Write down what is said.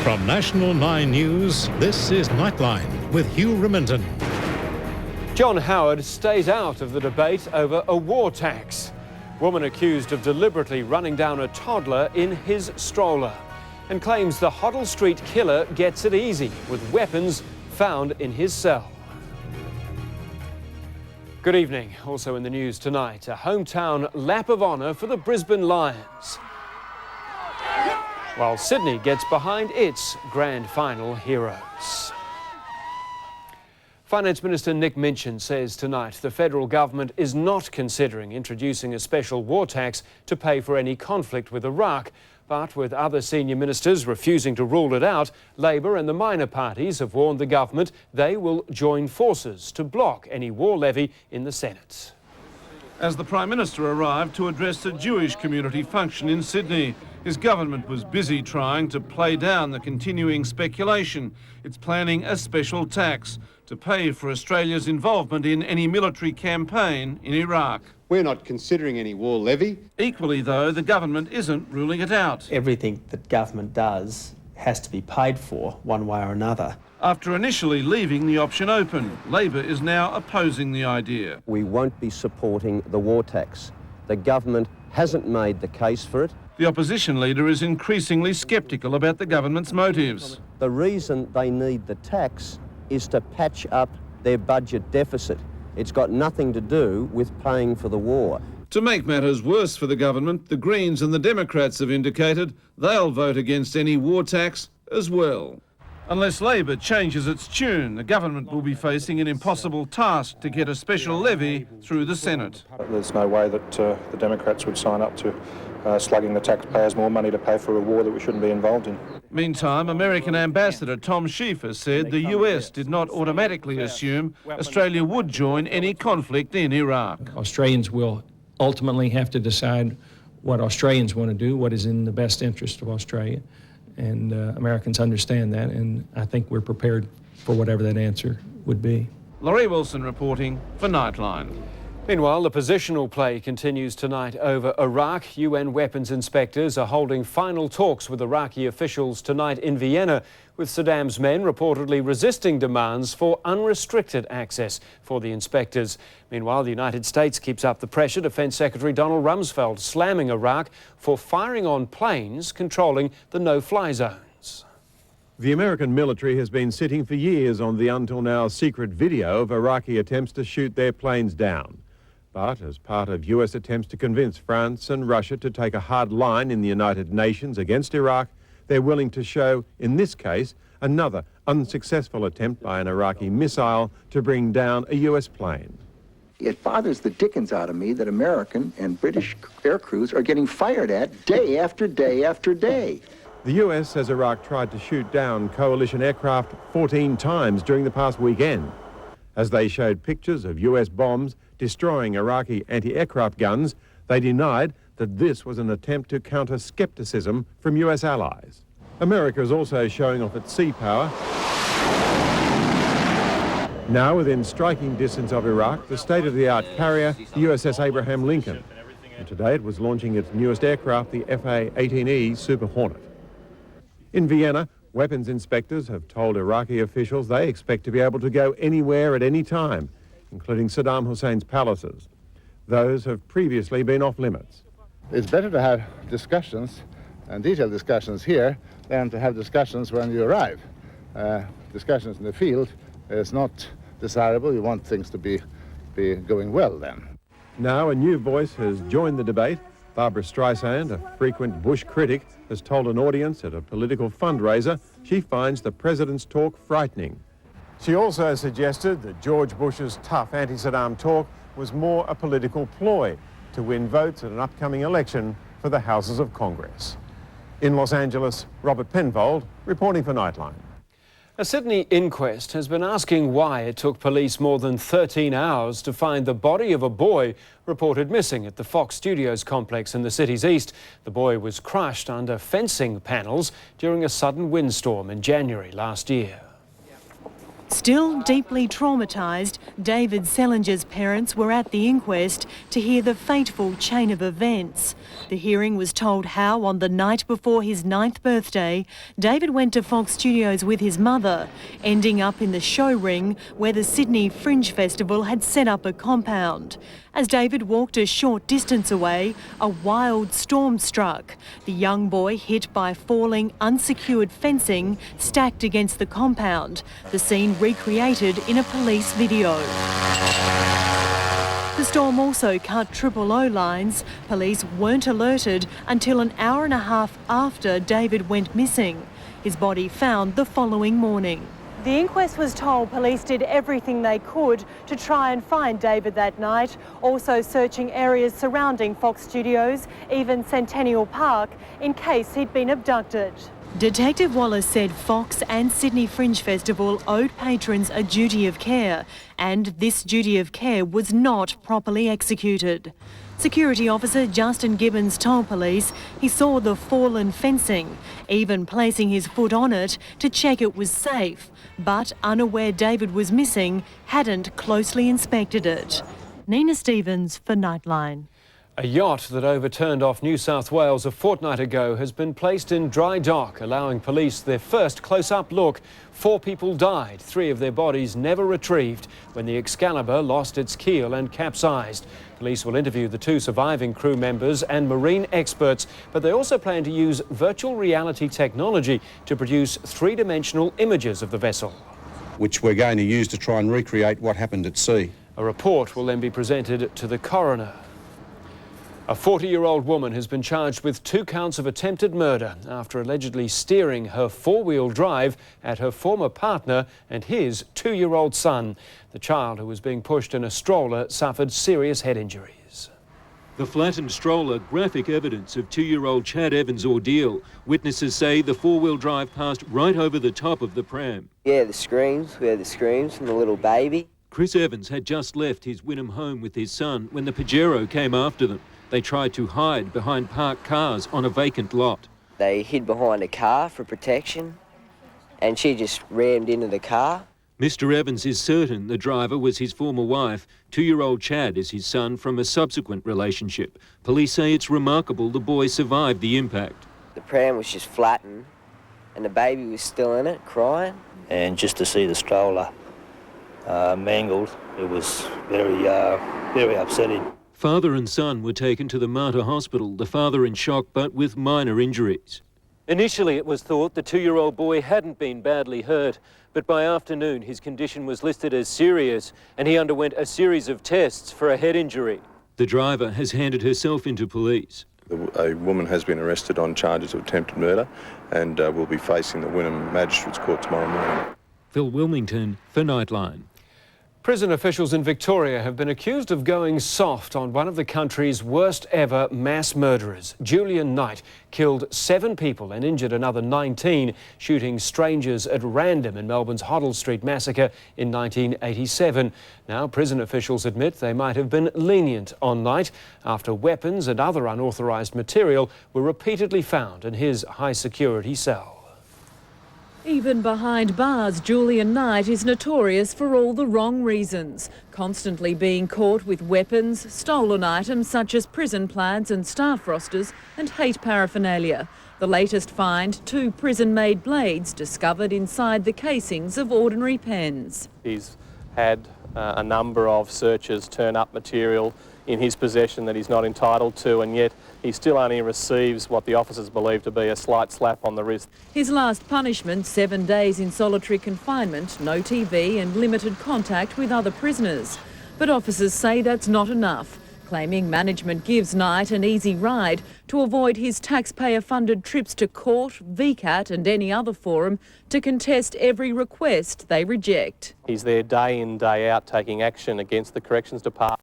From National 9 News, this is Nightline with Hugh Remington. John Howard stays out of the debate over a war tax. Woman accused of deliberately running down a toddler in his stroller, and claims the Hoddle Street killer gets it easy with weapons found in his cell. Good evening. Also in the news tonight, a hometown lap of honour for the Brisbane Lions, while Sydney gets behind its grand final heroes. Finance Minister Nick Minchin says tonight the federal government is not considering introducing a special war tax to pay for any conflict with Iraq. But with other senior ministers refusing to rule it out, Labor and the minor parties have warned the government they will join forces to block any war levy in the Senate. As the Prime Minister arrived to address a Jewish community function in Sydney, his government was busy trying to play down the continuing speculation. It's planning a special tax to pay for Australia's involvement in any military campaign in Iraq. We're not considering any war levy. Equally, though, the government isn't ruling it out. Everything that government does has to be paid for one way or another. After initially leaving the option open, Labor is now opposing the idea. We won't be supporting the war tax. The government hasn't made the case for it. The opposition leader is increasingly sceptical about the government's motives. The reason they need the tax is to patch up their budget deficit. It's got nothing to do with paying for the war. To make matters worse for the government, the Greens and the Democrats have indicated they'll vote against any war tax as well. Unless Labor changes its tune, the government will be facing an impossible task to get a special levy through the Senate. There's no way that the Democrats would sign up to slugging the taxpayers more money to pay for a war that we shouldn't be involved in. Meantime, American Ambassador Tom Schieffer said the US did not automatically assume Australia would join any conflict in Iraq. Australians will ultimately have to decide what Australians want to do, what is in the best interest of Australia. And Americans understand that, and I think we're prepared for whatever that answer would be. Laurie Wilson reporting for Nightline. Meanwhile, the positional play continues tonight over Iraq. UN weapons inspectors are holding final talks with Iraqi officials tonight in Vienna, with Saddam's men reportedly resisting demands for unrestricted access for the inspectors. Meanwhile, the United States keeps up the pressure. Defence Secretary Donald Rumsfeld slamming Iraq for firing on planes controlling the no-fly zones. The American military has been sitting for years on the until now secret video of Iraqi attempts to shoot their planes down. But as part of US attempts to convince France and Russia to take a hard line in the United Nations against Iraq, they're willing to show, in this case, another unsuccessful attempt by an Iraqi missile to bring down a US plane. It bothers the dickens out of me that American and British air crews are getting fired at day after day after day. The US says Iraq tried to shoot down coalition aircraft 14 times during the past weekend. As they showed pictures of US bombs destroying Iraqi anti-aircraft guns, they denied that this was an attempt to counter skepticism from US allies. America is also showing off its sea power. Now within striking distance of Iraq, the state-of-the-art carrier, the USS Abraham Lincoln. And today it was launching its newest aircraft, the FA-18E Super Hornet. In Vienna, weapons inspectors have told Iraqi officials they expect to be able to go anywhere at any time, including Saddam Hussein's palaces. Those have previously been off limits. It's better to have discussions and detailed discussions here than to have discussions when you arrive. Discussions in the field is not desirable. You want things to be going well then. Now a new voice has joined the debate. Barbara Streisand, a frequent Bush critic, has told an audience at a political fundraiser she finds the president's talk frightening. She also suggested that George Bush's tough anti-Saddam talk was more a political ploy to win votes at an upcoming election for the Houses of Congress. In Los Angeles, Robert Penfold reporting for Nightline. A Sydney inquest has been asking why it took police more than 13 hours to find the body of a boy reported missing at the Fox Studios complex in the city's east. The boy was crushed under fencing panels during a sudden windstorm in January last year. Still deeply traumatised, David Selinger's parents were at the inquest to hear the fateful chain of events. The hearing was told how, on the night before his 9th birthday, David went to Fox Studios with his mother, ending up in the show ring where the Sydney Fringe Festival had set up a compound. As David walked a short distance away, a wild storm struck. The young boy hit by falling unsecured fencing stacked against the compound. The scene recreated in a police video. The storm also cut O lines. Police weren't alerted until an hour and a half after David went missing. His body found the following morning. The inquest was told police did everything they could to try and find David that night, also searching areas surrounding Fox Studios, even Centennial Park, in case he'd been abducted. Detective Wallace said Fox and Sydney Fringe Festival owed patrons a duty of care, and this duty of care was not properly executed. Security officer Justin Gibbons told police he saw the fallen fencing, even placing his foot on it to check it was safe, but unaware David was missing, hadn't closely inspected it. Nina Stevens for Nightline. A yacht that overturned off New South Wales a fortnight ago has been placed in dry dock, allowing police their first close-up look. 4 people died, 3 of their bodies never retrieved when the Excalibur lost its keel and capsized. Police will interview the 2 surviving crew members and marine experts, but they also plan to use virtual reality technology to produce 3-dimensional images of the vessel, which we're going to use to try and recreate what happened at sea. A report will then be presented to the coroner. A 40-year-old woman has been charged with 2 counts of attempted murder after allegedly steering her 4-wheel drive at her former partner and his 2-year-old son. The child, who was being pushed in a stroller, suffered serious head injuries. The flattened stroller, graphic evidence of 2-year-old Chad Evans' ordeal. Witnesses say the 4-wheel drive passed right over the top of the pram. Yeah, the screams. We heard the screams from the little baby. Chris Evans had just left his Wynnum home with his son when the Pajero came after them. They tried to hide behind parked cars on a vacant lot. They hid behind a car for protection, and she just rammed into the car. Mr. Evans is certain the driver was his former wife. 2-year-old Chad is his son from a subsequent relationship. Police say it's remarkable the boy survived the impact. The pram was just flattened, and the baby was still in it, crying. And just to see the stroller mangled, it was very upsetting. Father and son were taken to the Mater Hospital, the father in shock but with minor injuries. Initially it was thought the 2-year-old boy hadn't been badly hurt, but by afternoon his condition was listed as serious and he underwent a series of tests for a head injury. The driver has handed herself into police. A woman has been arrested on charges of attempted murder and will be facing the Wynnum Magistrates Court tomorrow morning. Phil Wilmington for Nightline. Prison officials in Victoria have been accused of going soft on one of the country's worst ever mass murderers. Julian Knight killed 7 people and injured another 19, shooting strangers at random in Melbourne's Hoddle Street massacre in 1987. Now, prison officials admit they might have been lenient on Knight after weapons and other unauthorised material were repeatedly found in his high-security cell. Even behind bars, Julian Knight is notorious for all the wrong reasons, constantly being caught with weapons, stolen items such as prison plaids and staff rosters, and hate paraphernalia. The latest find, 2 prison-made blades discovered inside the casings of ordinary pens. He's had a number of searchers turn up material in his possession that he's not entitled to, and yet he still only receives what the officers believe to be a slight slap on the wrist. His last punishment, 7 days in solitary confinement, no TV and limited contact with other prisoners. But officers say that's not enough, claiming management gives Knight an easy ride to avoid his taxpayer-funded trips to court, VCAT and any other forum to contest every request they reject. He's there day in, day out taking action against the Corrections Department.